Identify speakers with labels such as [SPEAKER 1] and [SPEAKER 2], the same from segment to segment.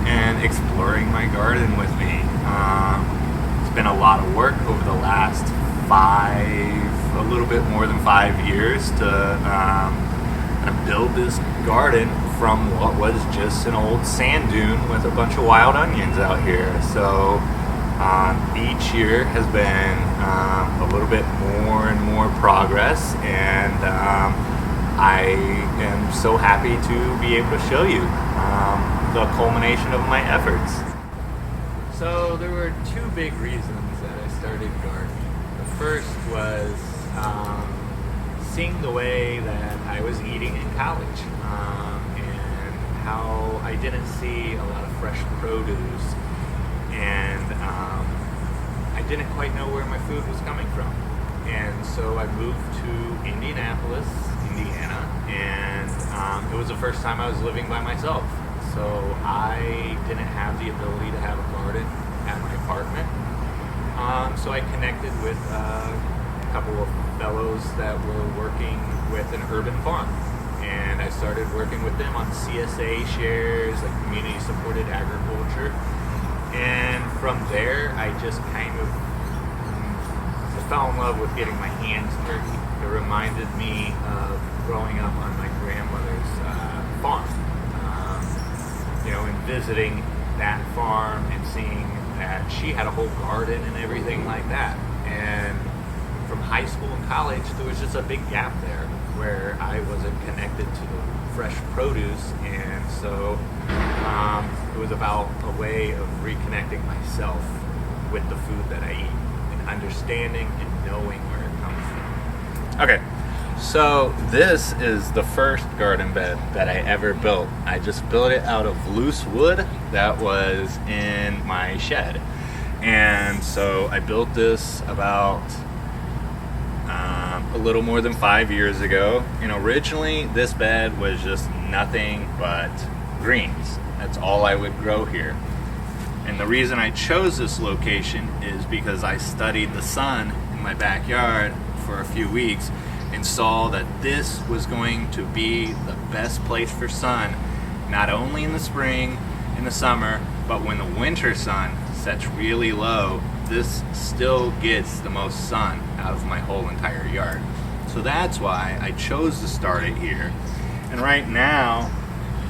[SPEAKER 1] and exploring my garden with me. It's been a lot of work over the last a little bit more than 5 years to kind of build this garden from what was just an old sand dune with a bunch of wild onions out here. So each year has been a little bit more and more progress, and I am so happy to be able to show you the culmination of my efforts. So there were two big reasons that I started gardening. The first was seeing the way that I was eating in college, and how I didn't see a lot of fresh produce, and I didn't quite know where my food was coming from. And so I moved to Indianapolis, Indiana, and it was the first time I was living by myself. So I didn't have the ability to have a garden at my apartment. So I connected with a couple of fellows that were working with an urban farm. And I started working with them on CSA shares, like community supported agriculture. And from there, I just kind of fell in love with getting my hands dirty. It reminded me of growing up on my grandmother's farm. And visiting that farm and seeing that she had a whole garden and everything like that. And from high school and college, there was just a big gap there where I wasn't connected to the fresh produce, and so it was about a way of reconnecting myself with the food that I eat and understanding and knowing where it comes from. Okay, so this is the first garden bed that I ever built. I just built it out of loose wood that was in my shed. And so I built this about a little more than 5 years ago. And originally this bed was just nothing but greens. That's all I would grow here. And the reason I chose this location is because I studied the sun in my backyard for a few weeks and saw that this was going to be the best place for sun, not only in the spring, in the summer, but when the winter sun sets really low, this still gets the most sun out of my whole entire yard. So that's why I chose to start it here. And right now,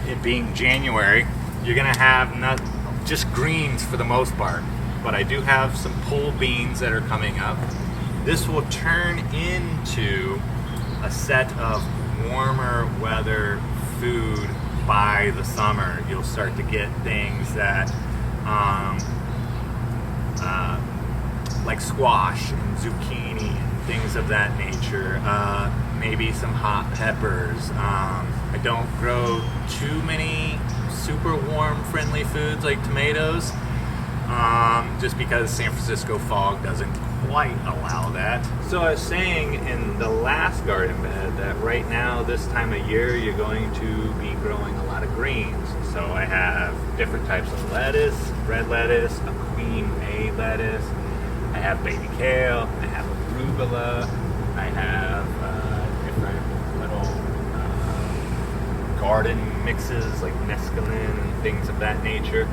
[SPEAKER 1] it being January, you're gonna have not just greens for the most part, but I do have some pole beans that are coming up. This will turn into a set of warmer weather food by the summer. You'll start to get things that like squash and zucchini and things of that nature. Maybe some hot peppers. I don't grow too many super warm friendly foods like tomatoes, just because San Francisco fog doesn't quite allow that. So I was saying in the last garden bed that right now this time of year you're going to be growing a lot of greens. So I have different types of lettuce, red lettuce, a queen May lettuce, I have baby kale, I have arugula, I have different little garden mixes like mesclun and things of that nature.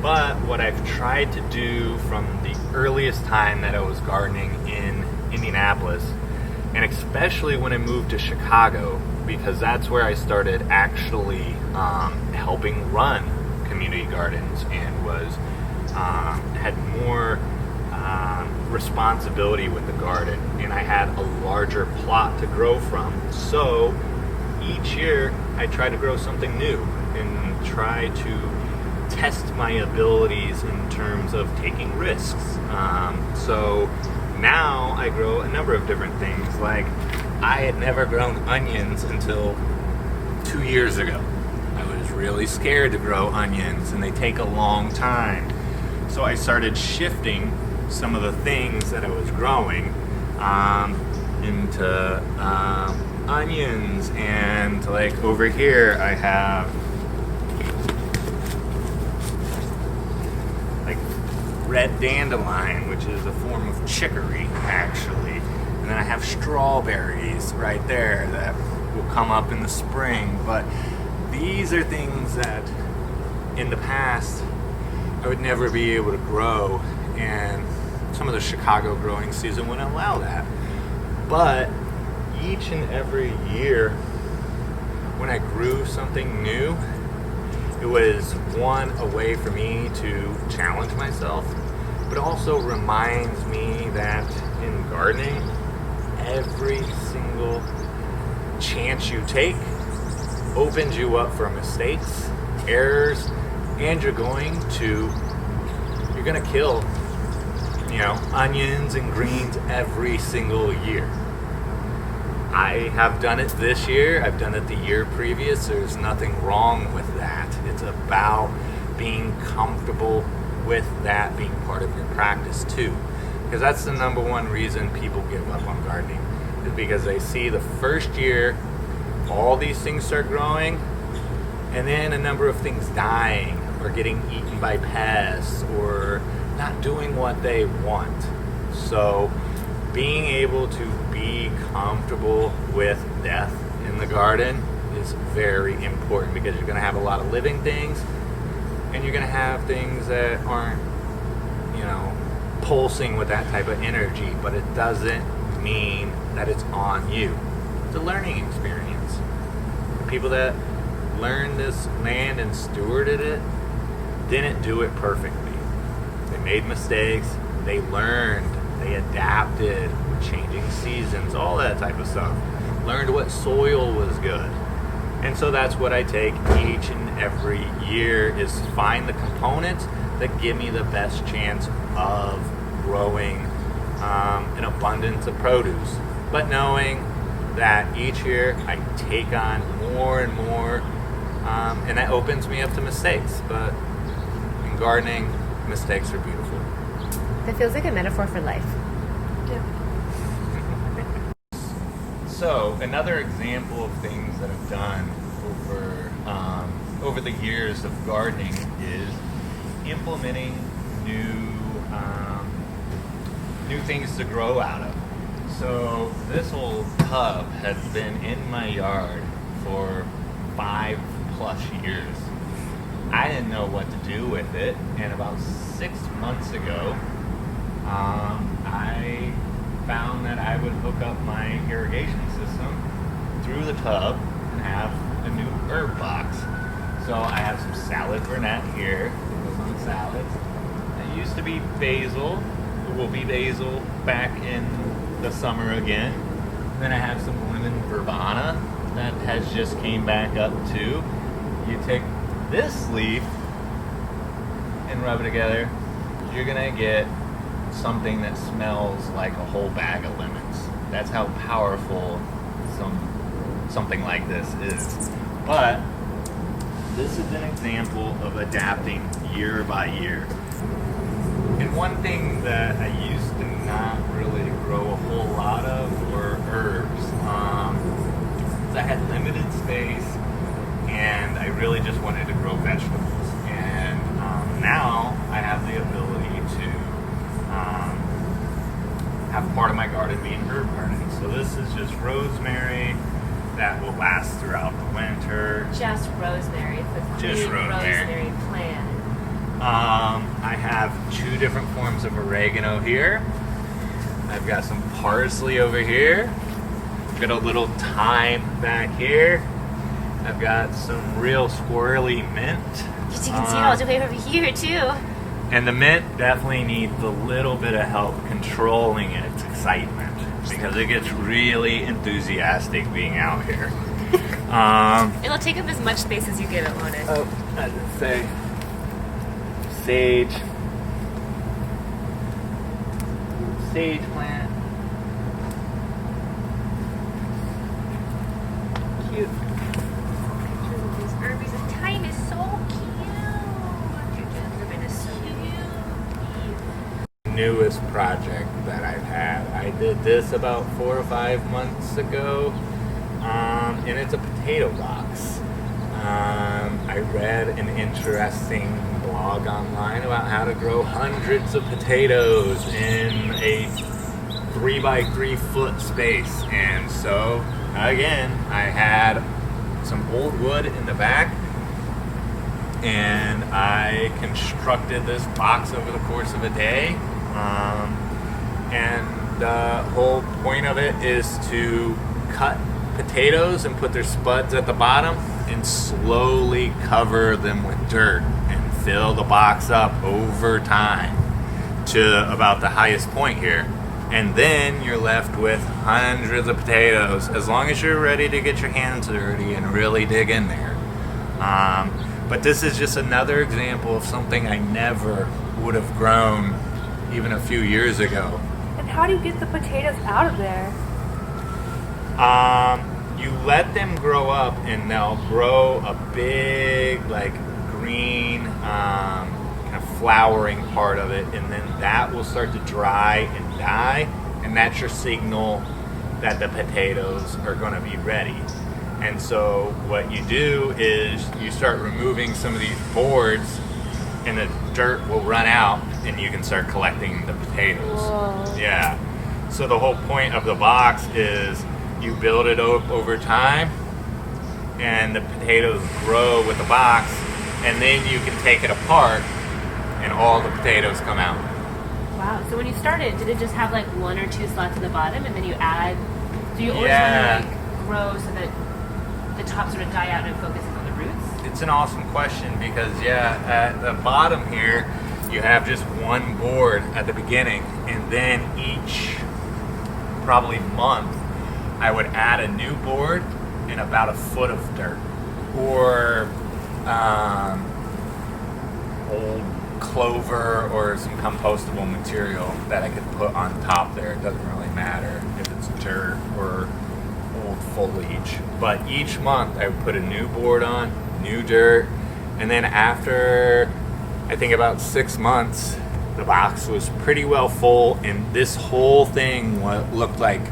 [SPEAKER 1] But what I've tried to do from the earliest time that I was gardening in Indianapolis, and especially when I moved to Chicago, because that's where I started actually helping run community gardens and was had more responsibility with the garden, and I had a larger plot to grow from. So each year I try to grow something new and try to test my abilities in terms of taking risks. So now I grow a number of different things. Like, I had never grown onions until 2 years ago. I was really scared to grow onions, and they take a long time. So I started shifting some of the things that I was growing into onions. And like over here I have like red dandelion, which is a form of chicory actually. And then I have strawberries right there that will come up in the spring. But these are things that in the past, I would never be able to grow, and some of the Chicago growing season wouldn't allow that. But each and every year, when I grew something new, it was one, a way for me to challenge myself, but also reminds me that in gardening, every single chance you take opens you up for mistakes, errors, and you're gonna kill, onions and greens every single year. I have done it this year. I've done it the year previous. There's nothing wrong with that. It's about being comfortable with that being part of your practice too. Because that's the number one reason people give up on gardening, is because they see the first year all these things start growing, and then a number of things dying or getting eaten by pests or not doing what they want. So being able to be comfortable with death in the garden is very important, because you're going to have a lot of living things, and you're going to have things that aren't, pulsing with that type of energy, but it doesn't mean that it's on you. It's a learning experience. The people that learned this land and stewarded it didn't do it perfectly. They made mistakes, they learned, they adapted, changing seasons, all that type of stuff. Learned what soil was good. And so that's what I take each and every year, is find the components that give me the best chance of growing an abundance of produce. But knowing that each year I take on more and more, and that opens me up to mistakes. But in gardening, mistakes are beautiful.
[SPEAKER 2] That feels like a metaphor for life.
[SPEAKER 3] Yeah.
[SPEAKER 1] So another example of things that I've done over the years of gardening is implementing new things to grow out of. So this old tub has been in my yard for 5+ years. I didn't know what to do with it, and about 6 months ago, I found that I would hook up my irrigation system through the tub and have a new herb box. So I have some salad burnet here that goes on salads. It used to be basil. It will be basil back in the summer again. Then I have some lemon verbena that has just came back up too. You take this leaf and rub it together, you're gonna get something that smells like a whole bag of lemons. That's how powerful something like this is. But this is an example of adapting year by year. And one thing that I used to not really grow a whole lot of were herbs. I had limited space, and I really just wanted to grow vegetables. And now I have the ability to have part of my garden being herb garden. So this is just rosemary that will last throughout the winter.
[SPEAKER 3] Just rosemary.
[SPEAKER 1] Just rosemary
[SPEAKER 3] plant.
[SPEAKER 1] I have 2 different forms of oregano here. I've got some parsley over here. I've got a little thyme back here. I've got some real squirrely mint.
[SPEAKER 3] As you can see all the way over here too.
[SPEAKER 1] And the mint definitely needs a little bit of help controlling its excitement, because it gets really enthusiastic being out here.
[SPEAKER 3] It'll take up as much space as you give it, won't it?
[SPEAKER 1] Oh, I didn't say sage plant. Cute.
[SPEAKER 3] Pictures of these herbies. The thyme is so cute. Your ribbon is so cute.
[SPEAKER 1] Newest project that I've had. I did this about 4 or 5 months ago, and it's a potato box. I read an interesting blog online about how to grow hundreds of potatoes in a 3x3 foot space. And so, again, I had some old wood in the back, and I constructed this box over the course of a day. And the whole point of it is to cut potatoes and put their spuds at the bottom and slowly cover them with dirt and fill the box up over time to about the highest point here. And then you're left with hundreds of potatoes as long as you're ready to get your hands dirty and really dig in there. But this is just another example of something I never would have grown even a few years ago.
[SPEAKER 3] And how do you get the potatoes out of there?
[SPEAKER 1] You let them grow up and they'll grow a big, like, green, kind of flowering part of it, and then that will start to dry and die, and that's your signal that the potatoes are going to be ready. And so what you do is you start removing some of these boards, and the dirt will run out, and you can start collecting the potatoes.
[SPEAKER 3] Whoa.
[SPEAKER 1] Yeah. So the whole point of the box is you build it up over time, and the potatoes grow with the box, and then you can take it apart, and all the potatoes come out.
[SPEAKER 2] Wow. So when you started, did it just have like 1 or 2 slots at the bottom, and then you add? Do you always
[SPEAKER 1] Yeah.
[SPEAKER 2] want to like grow so that the top sort of die out and focuses on the roots?
[SPEAKER 1] It's an awesome question because, at the bottom here, you have just one board at the beginning, and then each probably month, I would add a new board and about a foot of dirt, or old clover or some compostable material that I could put on top there. It doesn't really matter if it's dirt or old foliage. But each month I would put a new board on, new dirt, and then after I think about 6 months, the box was pretty well full, and this whole thing looked like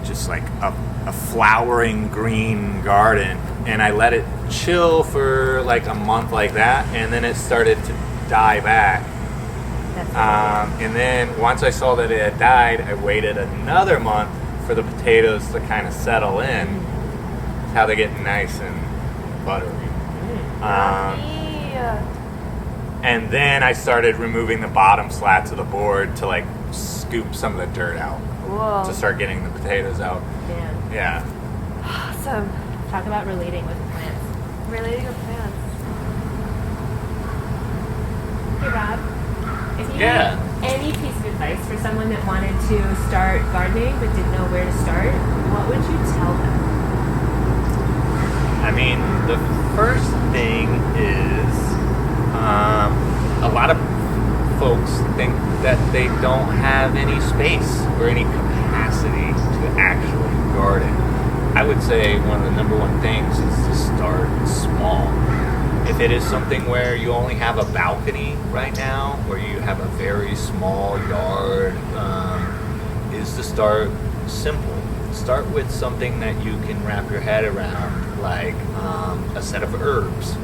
[SPEAKER 1] just like a flowering green garden. And I let it chill for like a month like that, and then it started to die back. And then once I saw that it had died, I waited another month for the potatoes to kind of settle in. That's how they get nice and buttery. And then I started removing the bottom slats of the board to like scoop some of the dirt out.
[SPEAKER 3] Whoa.
[SPEAKER 1] To start getting the potatoes out.
[SPEAKER 2] Man.
[SPEAKER 1] Yeah.
[SPEAKER 3] Awesome.
[SPEAKER 2] Talk about relating with plants.
[SPEAKER 3] Relating with plants.
[SPEAKER 2] Hey Rob, if you
[SPEAKER 1] Yeah.
[SPEAKER 2] had any piece of advice for someone that wanted to start gardening but didn't know where to start, what would you tell them?
[SPEAKER 1] I mean, the first thing is a lot of folks think that they don't have any space or any capacity to actually garden. I would say one of the number one things is to start small. If it is something where you only have a balcony right now, or you have a very small yard, is to start simple. Start with something that you can wrap your head around, like a set of herbs.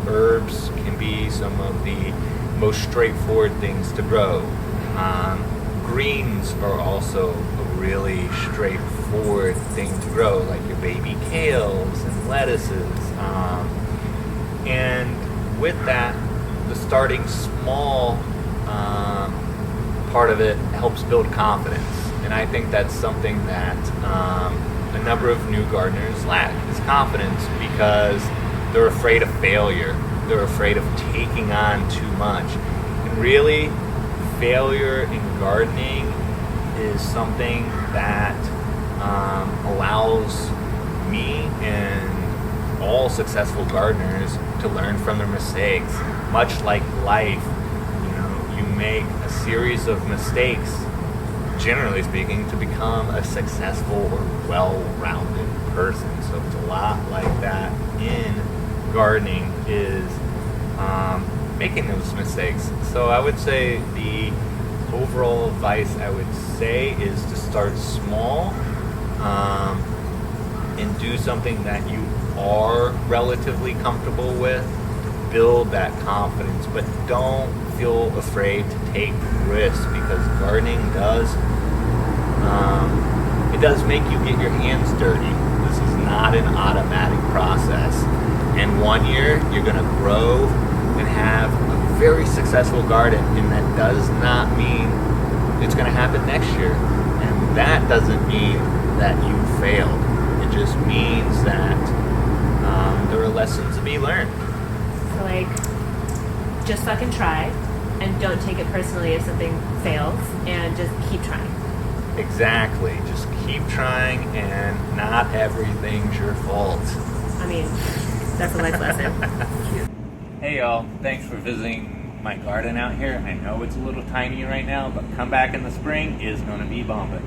[SPEAKER 1] Herbs can be some of the most straightforward things to grow. Greens are also a really straightforward thing to grow, like your baby kales and lettuces. And with that, the starting small part of it helps build confidence. And I think that's something that a number of new gardeners lack, is confidence, because they're afraid of failure. They're afraid of taking on too much. And really, failure in gardening is something that allows me and all successful gardeners to learn from their mistakes. Much like life, you make a series of mistakes, generally speaking, to become a successful or well-rounded person. So it's a lot like that in gardening, is making those mistakes. So I would say the overall advice I would say is to start small, and do something that you are relatively comfortable with to build that confidence. But don't feel afraid to take risks, because gardening does make you get your hands dirty. This is not an automatic process. And you're going to grow and have a very successful garden, and that does not mean it's going to happen next year. And that doesn't mean that you failed. It just means that there are lessons to be learned.
[SPEAKER 2] So like, just fucking try, and don't take it personally if something fails, and just keep trying.
[SPEAKER 1] Exactly. Just keep trying, and not everything's your fault.
[SPEAKER 2] I mean, that's a life lesson.
[SPEAKER 1] Hey y'all, thanks for visiting my garden out here. I know it's a little tiny right now, but come back in the spring is going to be bumping.